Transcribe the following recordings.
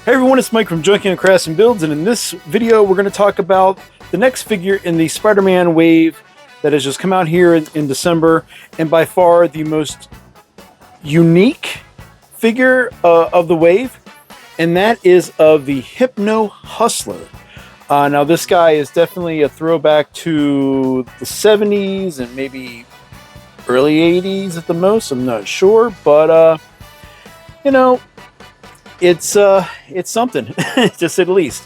Hey everyone, it's Mike from Junkie and Crafts and Builds, and in this video we're going to talk about the next figure in the Spider-Man wave that has just come out here in December, and by far the most unique figure of the wave, and that is of the Hypno-Hustler. Now this guy is definitely a throwback to the 70s and maybe early 80s at the most, I'm not sure, but you know, it's something to say the least.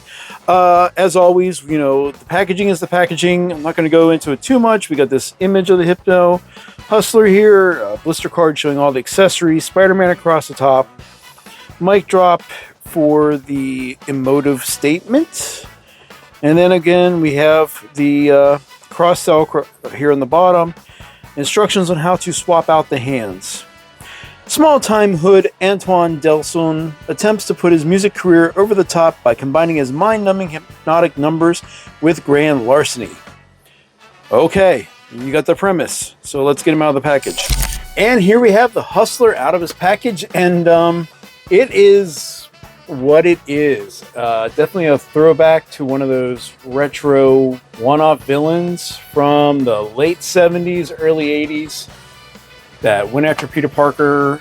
As always, you know, the packaging is the packaging. I'm not going to go into it too much. We got this image of the Hypno-Hustler here, a blister card showing all the accessories, Spider-Man across the top, mic drop for the emotive statement, and then again we have the cross cell here on the bottom, instructions on how to swap out the hands. Small-time hood Antoine Delson attempts to put his music career over the top by combining his mind-numbing hypnotic numbers with grand larceny. Okay, you got the premise, so let's get him out of the package. And here we have the Hustler out of his package, and it is what it is. Definitely a throwback to one of those retro one-off villains from the late 70s, early 80s. That went after Peter Parker.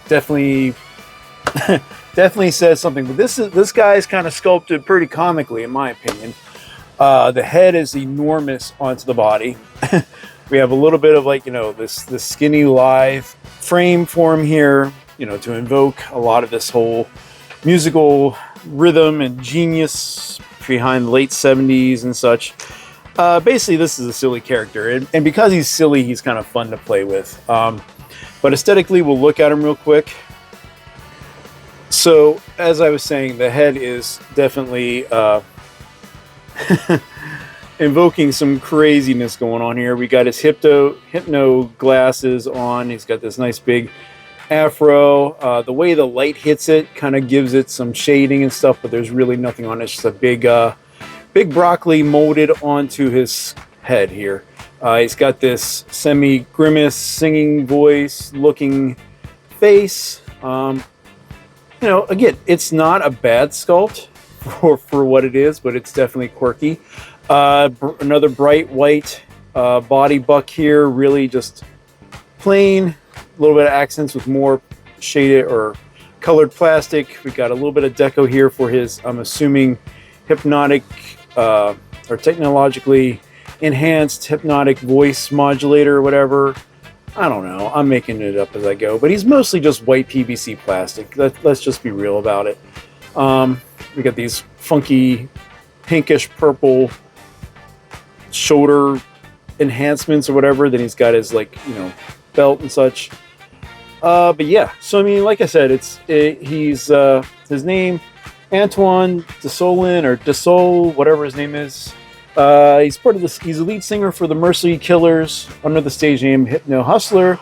Definitely says something. But this guy is kind of sculpted pretty comically, in my opinion. The head is enormous onto the body. We have a little bit of, like, you know, this skinny lithe frame for him here, you know, to invoke a lot of this whole musical rhythm and genius behind the late 70s and such. Basically, this is a silly character, and because he's silly, he's kind of fun to play with. But aesthetically, we'll look at him real quick. So, as I was saying, the head is definitely invoking some craziness going on here. We got his hypno glasses on. He's got this nice big afro. The way the light hits it kind of gives it some shading and stuff, but there's really nothing on it. It's just a big broccoli molded onto his head here. He's got this semi-grimace, singing voice looking face. You know, again, it's not a bad sculpt for what it is, but it's definitely quirky. Another bright white body buck here, really just plain, a little bit of accents with more shaded or colored plastic. We got a little bit of deco here for his, I'm assuming, hypnotic or technologically enhanced hypnotic voice modulator or whatever. I don't know. I'm making it up as I go. But he's mostly just white PVC plastic. Let's just be real about it. We got these funky pinkish purple shoulder enhancements or whatever. Then he's got his, like, you know, belt and such. But yeah. So, I mean, like I said, he's his name, Antoine Delson or Desol, whatever his name is. He's part of this. He's a lead singer for the Mercy Killers under the stage name Hypno-Hustler.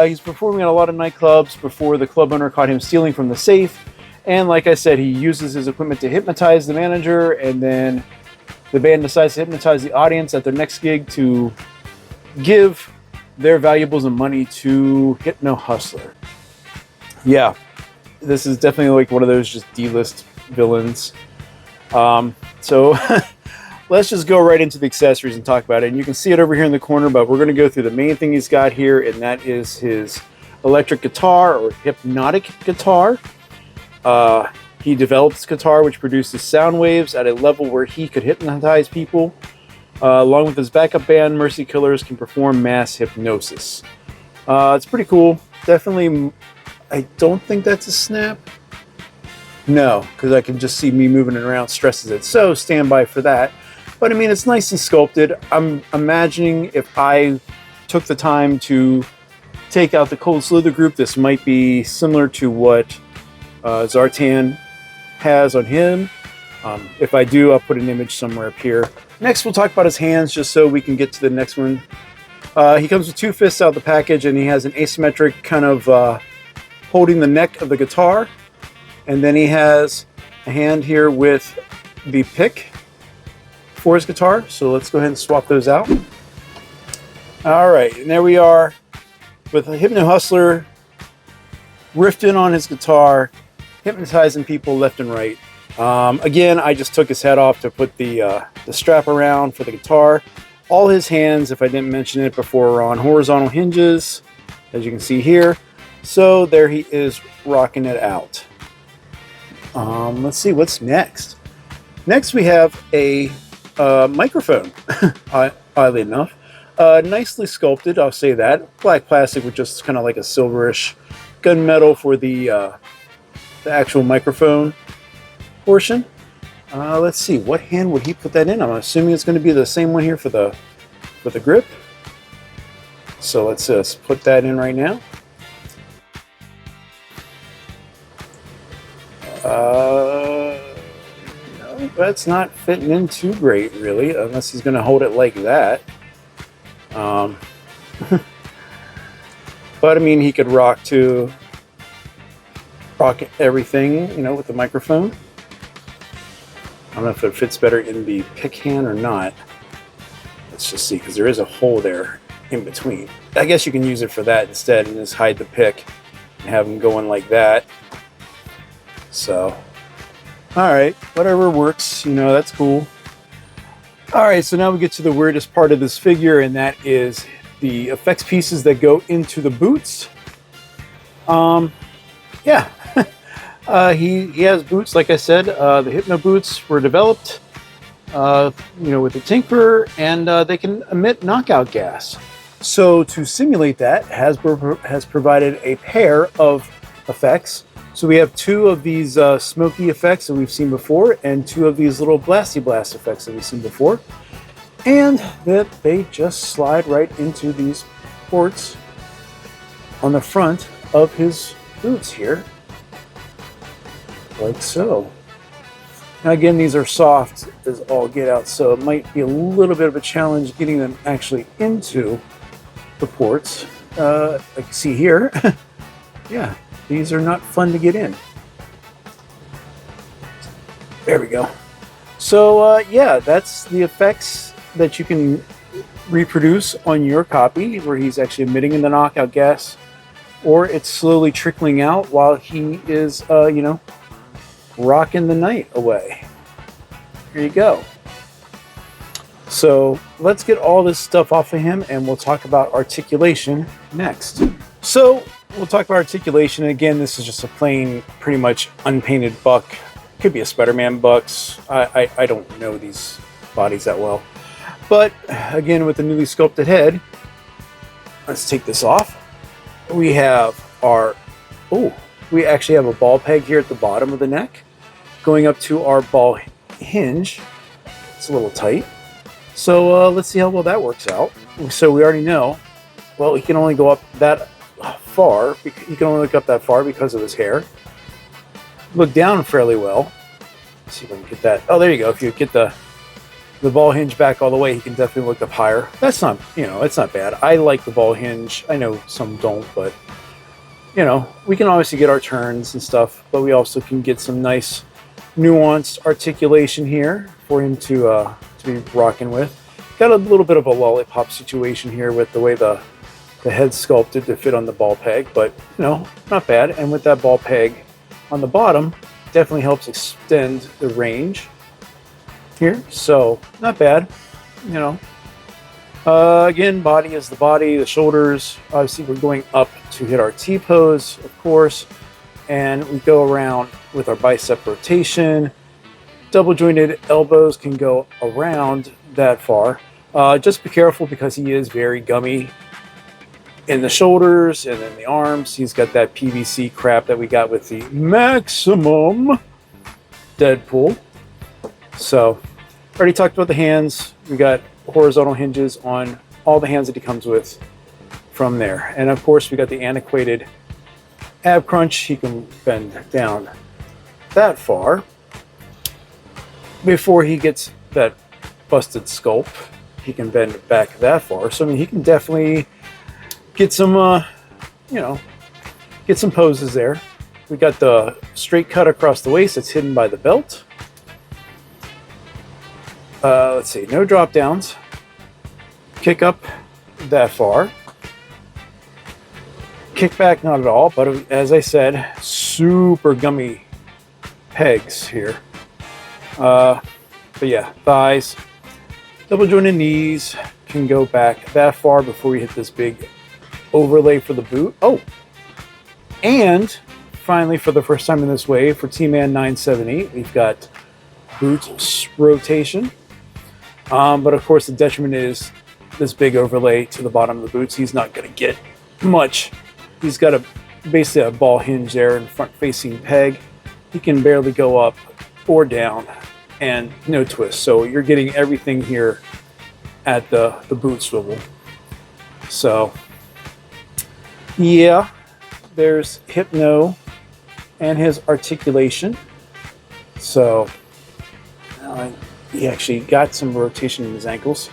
He's performing at a lot of nightclubs before the club owner caught him stealing from the safe. And like I said, he uses his equipment to hypnotize the manager, and then the band decides to hypnotize the audience at their next gig to give their valuables and money to Hypno-Hustler. Yeah. This is definitely like one of those just D-list villains. So let's just go right into the accessories and talk about it. And you can see it over here in the corner, but we're going to go through the main thing he's got here, and that is his electric guitar or hypnotic guitar. He developed this guitar, which produces sound waves at a level where he could hypnotize people. Along with his backup band, Mercy Killers can perform mass hypnosis. It's pretty cool. Definitely. I don't think that's a snap. No, because I can just see me moving it around stresses it. So stand by for that. But I mean, it's nice and sculpted. I'm imagining if I took the time to take out the Cold Slither group, this might be similar to what Zartan has on him. If I do, I'll put an image somewhere up here. Next, we'll talk about his hands just so we can get to the next one. He comes with two fists out of the package, and he has an asymmetric kind of holding the neck of the guitar, and then he has a hand here with the pick for his guitar. So let's go ahead and swap those out. All right, and there we are with a Hypno-Hustler riffing on his guitar, hypnotizing people left and right. Again, I just took his head off to put the strap around for the guitar. All his hands, if I didn't mention it before, are on horizontal hinges, as you can see here. So there he is rocking it out. Let's see what's next. Next we have a microphone, oddly enough. Nicely sculpted, I'll say that. Black plastic with just kind of like a silverish gunmetal for the actual microphone portion. Let's see, what hand would he put that in? I'm assuming it's going to be the same one here for the grip. So let's just put that in right now. No, that's not fitting in too great, really, unless he's going to hold it like that. But I mean, he could rock everything, you know, with the microphone. I don't know if it fits better in the pick hand or not. Let's just see, because there is a hole there in between. I guess you can use it for that instead and just hide the pick and have them going like that. So, all right, whatever works, you know, that's cool. All right, so now we get to the weirdest part of this figure, and that is the effects pieces that go into the boots. Yeah, he has boots, like I said. The Hypno boots were developed, you know, with the Tinkerer, and they can emit knockout gas. So to simulate that, Hasbro has provided a pair of effects. So we have two of these smoky effects that we've seen before, and two of these little blasty blast effects that we've seen before. And that they just slide right into these ports on the front of his boots here, like so. Now again, these are soft as all get out, so it might be a little bit of a challenge getting them actually into the ports. Like you see here, yeah, these are not fun to get in. There we go. So yeah, that's the effects that you can reproduce on your copy, where he's actually emitting the knockout gas, or it's slowly trickling out while he is, you know, rocking the night away. Here you go. So let's get all this stuff off of him, and we'll talk about articulation next. So we'll talk about articulation. Again, this is just a plain, pretty much unpainted buck. Could be a Spider-Man bucks. I don't know these bodies that well. But again, with the newly sculpted head, let's take this off. We have our, we actually have a ball peg here at the bottom of the neck, going up to our ball hinge. It's a little tight. So let's see how well that works out. So we already know, well, he can only go up that far. He can only look up that far because of his hair. Look down fairly well. Let's see if I can get that. Oh, there you go. If you get the ball hinge back all the way, he can definitely look up higher. That's not, you know, it's not bad. I like the ball hinge. I know some don't, but you know, we can obviously get our turns and stuff, but we also can get some nice nuanced articulation here for him to be rocking with. Got a little bit of a lollipop situation here with the way the head's sculpted to fit on the ball peg, but you know, not bad. And with that ball peg on the bottom, definitely helps extend the range here, so not bad, you know. Again, body is the body, the shoulders, obviously we're going up to hit our T-pose, of course, and we go around with our bicep rotation. Double jointed elbows can go around that far. Just be careful because he is very gummy in the shoulders and in the arms. He's got that PVC crap that we got with the Maximum Deadpool. So, already talked about the hands. We got horizontal hinges on all the hands that he comes with from there. And of course, we got the antiquated ab crunch. He can bend down that far before he gets that busted sculpt. He can bend back that far. So, I mean, he can definitely get some, you know, get some poses there. We got the straight cut across the waist that's hidden by the belt. Let's see, no drop downs. Kick up that far. Kick back, not at all, but as I said, super gummy pegs here. But yeah, thighs, double jointed knees can go back that far before we hit this big overlay for the boot. Oh, and finally, for the first time in this wave, for T-Man 978, we've got boot rotation. But of course, the detriment is this big overlay to the bottom of the boots. He's not going to get much. He's got basically a ball hinge there and front-facing peg. He can barely go up or down, and no twist. So you're getting everything here at the boot swivel. So yeah, there's Hypno and his articulation. So he actually got some rotation in his ankles.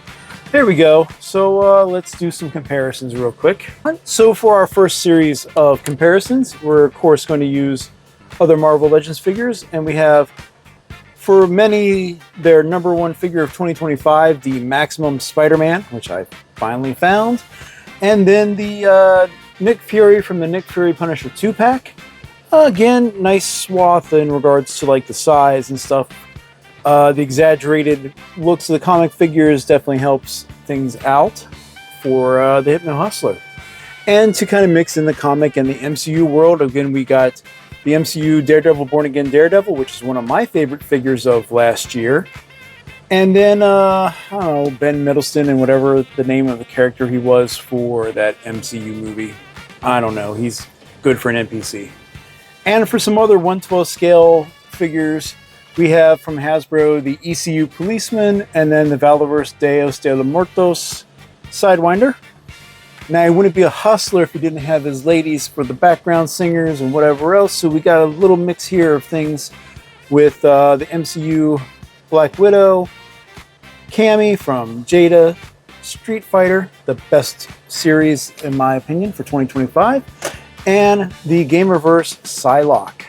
There we go. So let's do some comparisons real quick. So for our first series of comparisons, we're of course going to use other Marvel Legends figures, and we have, for many, their #1 figure of 2025, the Maximum Spider-Man, which I finally found, and then the Nick Fury from the Nick Fury Punisher 2-pack. Again, nice swath in regards to like the size and stuff. The exaggerated looks of the comic figures definitely helps things out for the Hypno-Hustler. And to kind of mix in the comic and the MCU world, again, we got the MCU Daredevil Born Again Daredevil, which is one of my favorite figures of last year. And then, I don't know, Ben Middleston and whatever the name of the character he was for that MCU movie. I don't know, he's good for an NPC. And for some other 1/12 scale figures, we have from Hasbro the ECU Policeman and then the Valorous Deus de los Muertos Sidewinder. Now, he wouldn't be a hustler if he didn't have his ladies for the background singers and whatever else, so we got a little mix here of things with the MCU Black Widow, Cammy from Jada, Street Fighter, the best series in my opinion for 2025, and the Gamerverse Psylocke.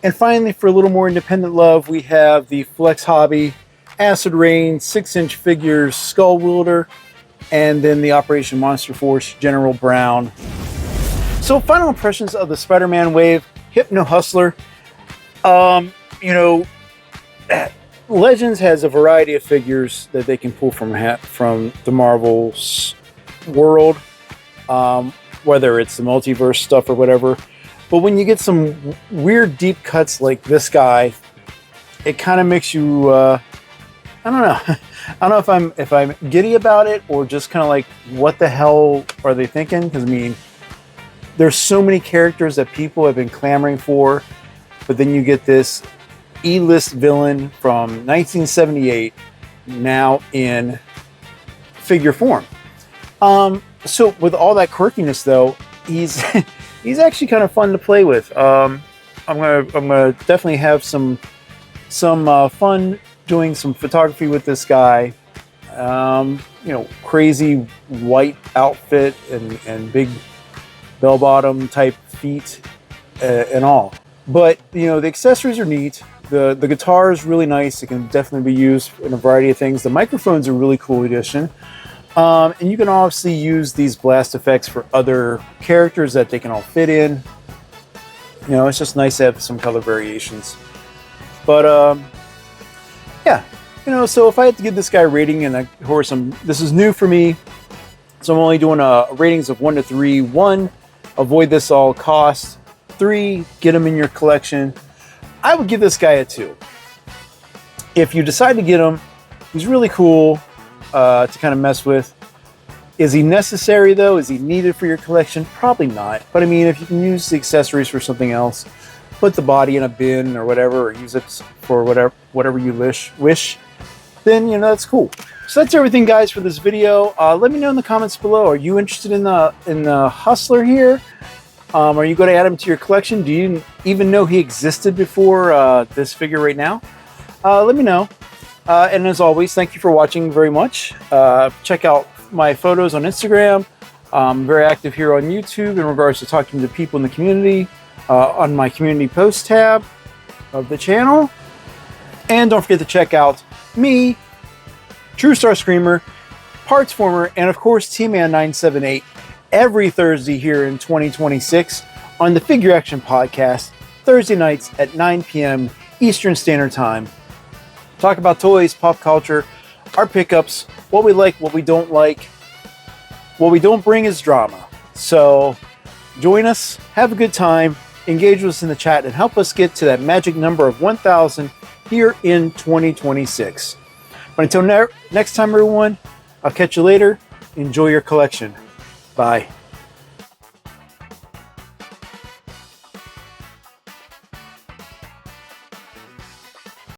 And finally, for a little more independent love, we have the Flex Hobby Acid Rain 6-inch figures Skull Wielder, and then the Operation Monster Force General Brown. So final impressions of the Spider-Man wave, Hypno-Hustler. Legends has a variety of figures that they can pull from the Marvel's world, whether it's the multiverse stuff or whatever. But when you get some weird deep cuts like this guy, it kind of makes you, I don't know. I don't know if I'm giddy about it or just kind of like, what the hell are they thinking? Because I mean, there's so many characters that people have been clamoring for, but then you get this E-list villain from 1978 now in figure form. So with all that quirkiness though, he's he's actually kind of fun to play with. I'm gonna definitely have some fun doing some photography with this guy. Crazy white outfit and big bell bottom type feet and all. But the accessories are neat. The guitar is really nice. It can definitely be used in a variety of things. The microphone's a really cool addition. And you can obviously use these blast effects for other characters that they can all fit in. It's just nice to have some color variations. But yeah, so if I had to give this guy a rating, and of course this is new for me, so I'm only doing ratings of 1 to 3. 1, avoid this all costs. 3, get him in your collection. I would give this guy a 2. If you decide to get him, he's really cool to kind of mess with. Is he necessary though? Is he needed for your collection? Probably not. But I mean, if you can use the accessories for something else, put the body in a bin or whatever, or use it for whatever you wish, then that's cool. So that's everything, guys, for this video. Let me know in the comments below. Are you interested in the Hustler here? Are you going to add him to your collection? Do you even know he existed before this figure right now? Let me know. And as always, thank you for watching very much. Check out my photos on Instagram. I'm very active here on YouTube in regards to talking to people in the community on my community post tab of the channel. And don't forget to check out me, True Star Screamer, Parts Former, and of course T-Man 978 every Thursday here in 2026 on the Figure Action Podcast, Thursday nights at 9 p.m. Eastern Standard Time. Talk about toys, pop culture, our pickups, what we like, what we don't like. What we don't bring is drama. So join us, have a good time, engage with us in the chat, and help us get to that magic number of 1,000 here in 2026. But until next time, everyone, I'll catch you later. Enjoy your collection. Bye.